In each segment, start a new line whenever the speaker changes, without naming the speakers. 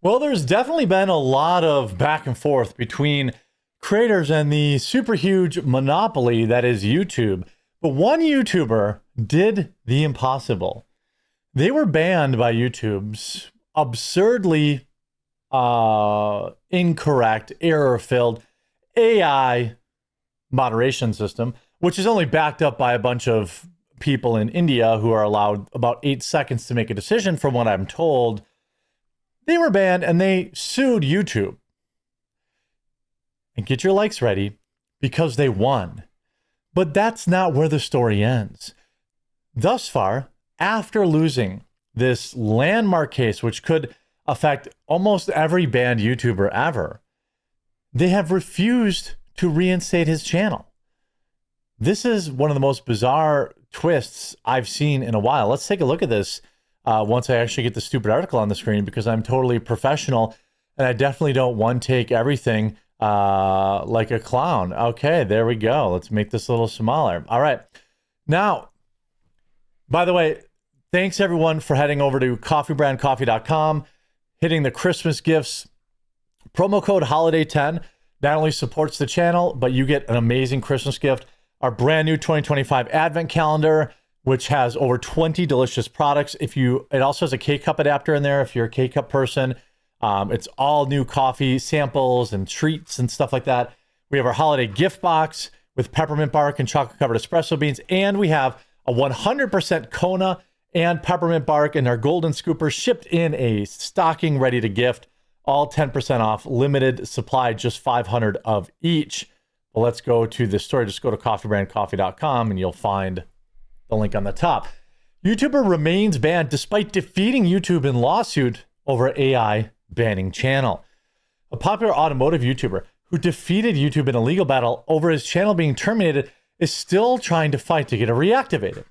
Well, there's definitely been a lot of back and forth between creators and the super huge monopoly that is YouTube. But one YouTuber did the impossible. They were banned by YouTube's absurdly incorrect, error-filled AI moderation system, which is only backed up by a bunch of people in India who are allowed about 8 seconds to make a decision, from what I'm told. They were banned and they sued YouTube. And get your likes ready, because they won. But that's not where the story ends. Thus far, after losing this landmark case, which could affect almost every banned YouTuber ever, they have refused to reinstate his channel. This is one of the most bizarre twists I've seen in a while. Let's take a look at this once I actually get the stupid article on the screen, because I'm totally professional and I definitely don't one-take everything like a clown. Okay, there we go. Let's make this a little smaller. All right. Now, by the way, thanks everyone for heading over to coffeebrandcoffee.com, hitting the Christmas gifts. Promo code HOLIDAY10 not only supports the channel, but you get an amazing Christmas gift. Our brand new 2025 Advent calendar, which has over 20 delicious products. It also has a K-Cup adapter in there if you're a K-Cup person. It's all new coffee samples and treats and stuff like that. We have our holiday gift box with peppermint bark and chocolate covered espresso beans. And we have a 100% Kona and peppermint bark and our golden scooper shipped in a stocking ready to gift, all 10% off, limited supply, just 500 of each. Well, let's go to the story. Just go to coffeebrandcoffee.com and you'll find the link on the top. YouTuber remains banned despite defeating YouTube in lawsuit over AI banning channel. A popular automotive YouTuber who defeated YouTube in a legal battle over his channel being terminated is still trying to fight to get it reactivated.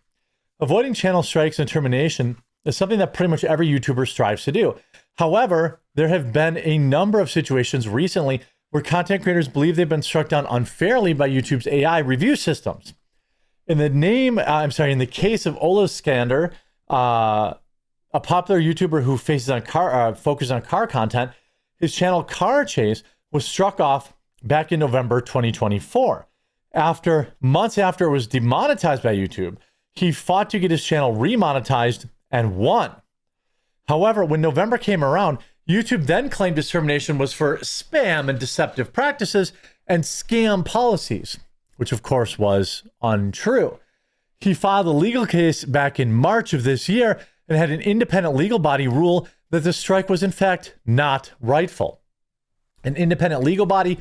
Avoiding channel strikes and termination is something that pretty much every YouTuber strives to do. However, there have been a number of situations recently where content creators believe they've been struck down unfairly by YouTube's AI review systems. In the case of Ola Skander, a popular YouTuber who focuses on car content, his channel Car Chase was struck off back in November 2024. Months after it was demonetized by YouTube, he fought to get his channel remonetized and won. However, when November came around, YouTube then claimed his termination was for spam and deceptive practices and scam policies, which of course was untrue. He filed a legal case back in March of this year and had an independent legal body rule that the strike was in fact not rightful. An independent legal body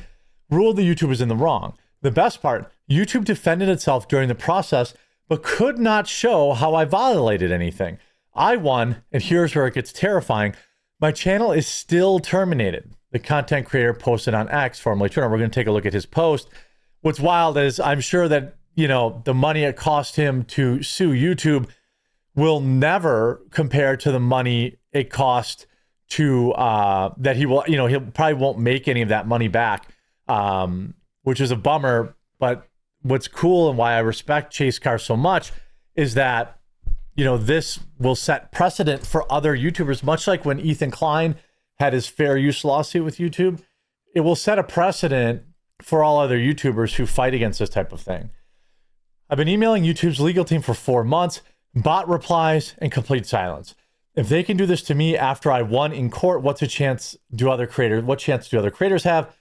ruled the YouTube was in the wrong. The best part, YouTube defended itself during the process, but could not show how I violated anything. I won, and here's where it gets terrifying. My channel is still terminated. The content creator posted on X, formerly Twitter. We're going to take a look at his post. What's wild is I'm sure that, the money it cost him to sue YouTube will never compare to the money it cost to that he probably won't make any of that money back, which is a bummer. But what's cool and why I respect Chase Car so much is that this will set precedent for other YouTubers, much like when Ethan Klein had his fair use lawsuit with YouTube. It will set a precedent for all other YouTubers who fight against this type of thing. I've been emailing YouTube's legal team for 4 months, bot replies, and complete silence. If they can do this to me after I won in court, what chance do other creators have?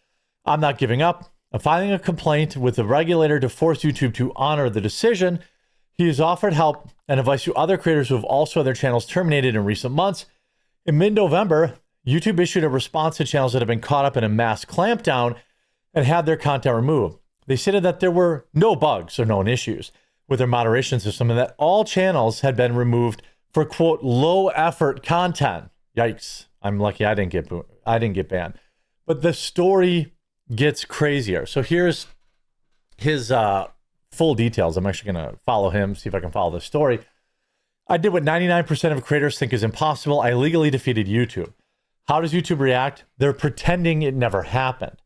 I'm not giving up. I'm filing a complaint with the regulator to force YouTube to honor the decision. He has offered help and advice to other creators who have also had their channels terminated in recent months. In mid-November, YouTube issued a response to channels that have been caught up in a mass clampdown and had their content removed. They stated that there were no bugs or known issues with their moderation system and that all channels had been removed for, quote, low effort content. Yikes. I'm lucky I didn't get banned. But the story gets crazier. So here's his full details. I'm actually going to follow him, see if I can follow the story. I did what 99% of creators think is impossible. I legally defeated YouTube. How does YouTube react? They're pretending it never happened.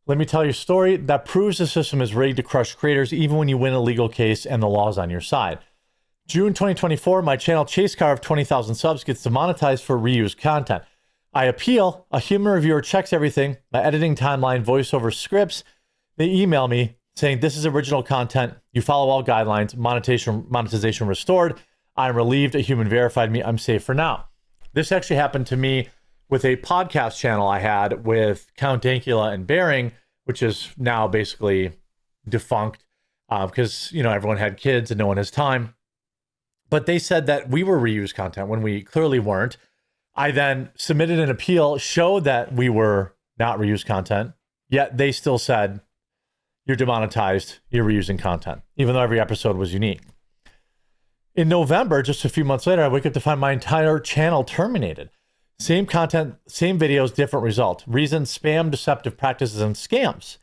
Let me tell you a story that proves the system is rigged to crush creators even when you win a legal case and the law's on your side. June 2024, my channel Chase Car of 20,000 subs gets demonetized for reused content. I appeal. A human reviewer checks everything, my editing timeline, voiceover scripts. They email me saying, this is original content. You follow all guidelines. Monetization restored. I'm relieved. A human verified me. I'm safe for now. This actually happened to me with a podcast channel I had with Count Dankula and Bering, which is now basically defunct because, everyone had kids and no one has time. But they said that we were reused content when we clearly weren't. I then submitted an appeal, showed that we were not reused content, yet they still said, you're demonetized, you're reusing content, even though every episode was unique. In November, just a few months later, I wake up to find my entire channel terminated. Same content, same videos, different result. Reason, spam, deceptive practices, and scams.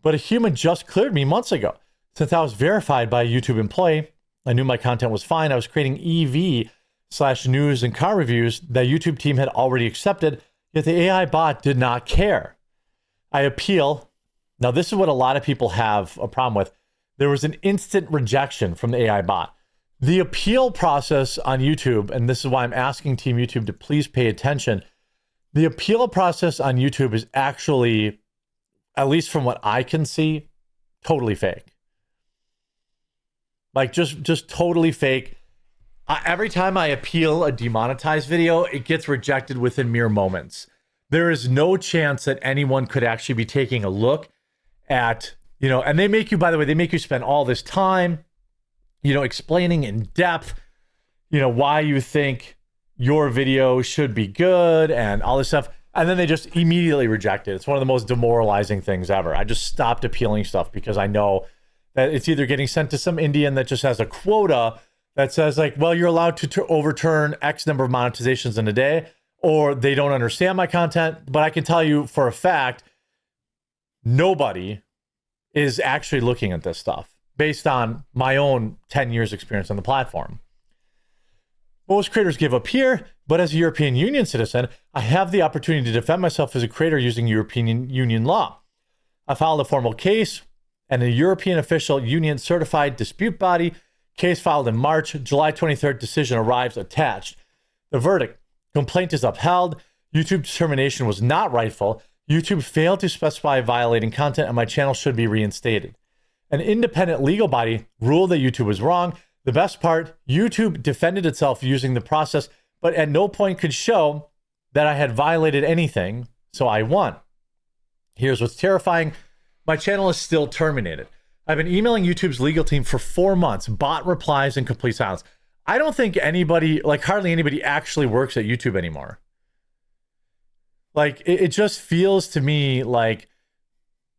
But a human just cleared me months ago. Since I was verified by a YouTube employee, I knew my content was fine. I was creating EV/news and car reviews that YouTube team had already accepted, yet the AI bot did not care. I appeal. Now, this is what a lot of people have a problem with. There was an instant rejection from the AI bot. The appeal process on YouTube, and this is why I'm asking Team YouTube to please pay attention. The appeal process on YouTube is actually, at least from what I can see, totally fake. Like just totally fake. Every time I appeal a demonetized video, it gets rejected within mere moments. There is no chance that anyone could actually be taking a look at, and they make you, by the way, they make you spend all this time, explaining in depth, why you think your video should be good and all this stuff. And then they just immediately reject it. It's one of the most demoralizing things ever. I just stopped appealing stuff because I know that it's either getting sent to some Indian that just has a quota that says like, well, you're allowed to overturn X number of monetizations in a day, or they don't understand my content. But I can tell you for a fact, nobody is actually looking at this stuff based on my own 10 years experience on the platform. Most creators give up here, but as a European Union citizen, I have the opportunity to defend myself as a creator using European Union law. I filed a formal case and a European official union certified dispute body. Case filed in March. July 23rd, decision arrives attached. The verdict: complaint is upheld. YouTube's termination was not rightful. YouTube failed to specify violating content, and my channel should be reinstated. An independent legal body ruled that YouTube was wrong. The best part: YouTube defended itself using the process, but at no point could show that I had violated anything, so I won. Here's what's terrifying. My channel is still terminated. I've been emailing YouTube's legal team for 4 months, bot replies and complete silence. I don't think anybody, like hardly anybody actually works at YouTube anymore. Like it just feels to me like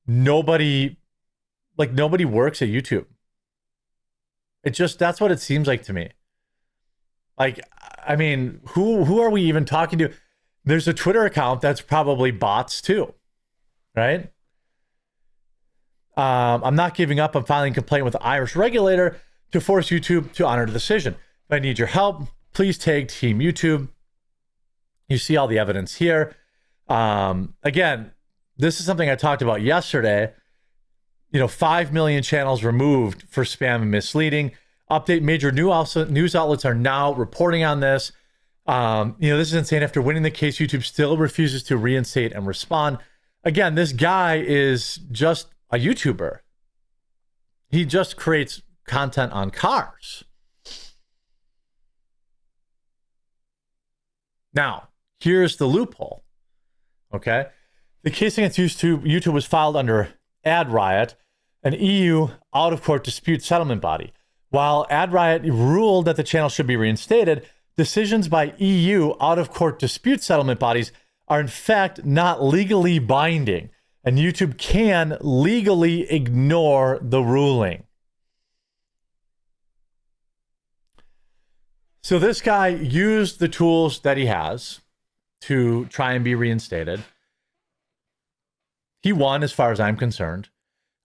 nobody works at YouTube. That's what it seems like to me. Like, I mean, who are we even talking to? There's a Twitter account that's probably bots too, right? I'm not giving up. I'm filing a complaint with the Irish regulator to force YouTube to honor the decision. If I need your help, please tag Team YouTube. You see all the evidence here. Again, this is something I talked about yesterday. 5 million channels removed for spam and misleading. Update: major news outlets are now reporting on this. This is insane. After winning the case, YouTube still refuses to reinstate and respond. Again, this guy is just a YouTuber. He just creates content on cars. Now, here's the loophole. Okay. The case against YouTube was filed under Ad Riot, an EU out-of-court dispute settlement body. While Ad Riot ruled that the channel should be reinstated, decisions by EU out-of-court dispute settlement bodies are in fact not legally binding, and YouTube can legally ignore the ruling. So this guy used the tools that he has to try and be reinstated. He won as far as I'm concerned.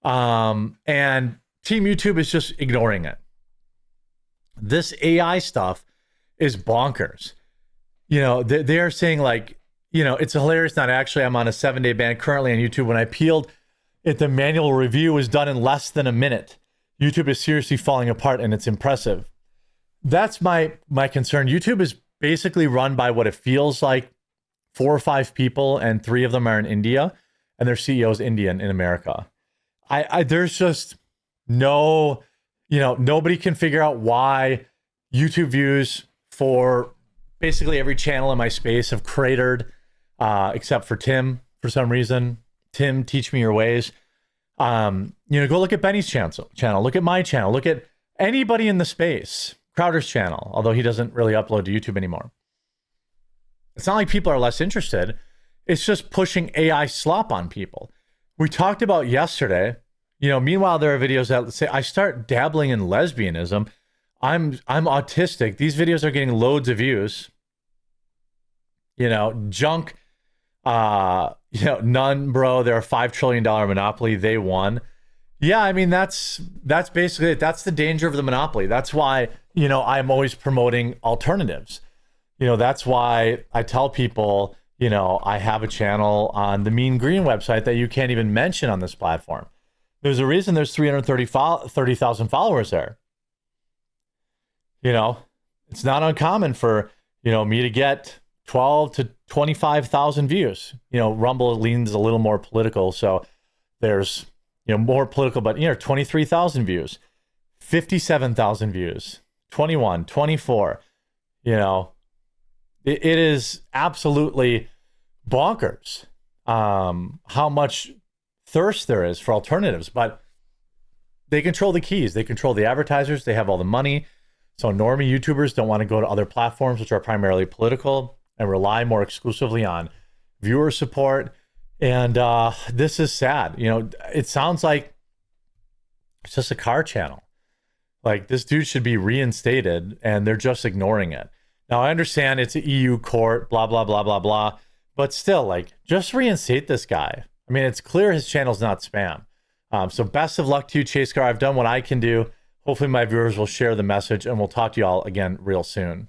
And Team YouTube is just ignoring it. This AI stuff is bonkers. They're saying like, it's hilarious. Not actually. I'm on a 7-day ban currently on YouTube. When I appealed it, the manual review was done in less than a minute. YouTube is seriously falling apart, and it's impressive. That's my concern. YouTube is basically run by what it feels like 4 or 5 people, and 3 of them are in India, and their CEO is Indian in America. There's just no, nobody can figure out why YouTube views for basically every channel in my space have cratered, except for Tim for some reason. Tim, teach me your ways. Go look at Benny's channel, look at my channel, look at anybody in the space, Crowder's channel, although he doesn't really upload to YouTube anymore. It's not like people are less interested. It's just pushing AI slop on people. We talked about yesterday, meanwhile, there are videos that say, I start dabbling in lesbianism. I'm autistic. These videos are getting loads of views. Junk, none, bro. They're a $5 trillion monopoly. They won. Yeah, I mean, that's basically it. That's the danger of the monopoly. That's why, I'm always promoting alternatives. That's why I tell people, I have a channel on the Mean Green website that you can't even mention on this platform. There's a reason there's 330,000 followers there. It's not uncommon for, me to get 12 to 25,000 views. Rumble leans a little more political. So there's, more political, but, 23,000 views, 57,000 views, 21, 24, it is absolutely bonkers how much thirst there is for alternatives, but they control the keys. They control the advertisers. They have all the money. So normie YouTubers don't want to go to other platforms, which are primarily political, and rely more exclusively on viewer support. And this is sad. It sounds like it's just a car channel. Like, this dude should be reinstated, and they're just ignoring it. Now, I understand it's an EU court, blah, blah, blah, blah, blah. But still, just reinstate this guy. I mean, it's clear his channel's not spam. So best of luck to you, Chase Car. I've done what I can do. Hopefully my viewers will share the message, and we'll talk to you all again real soon.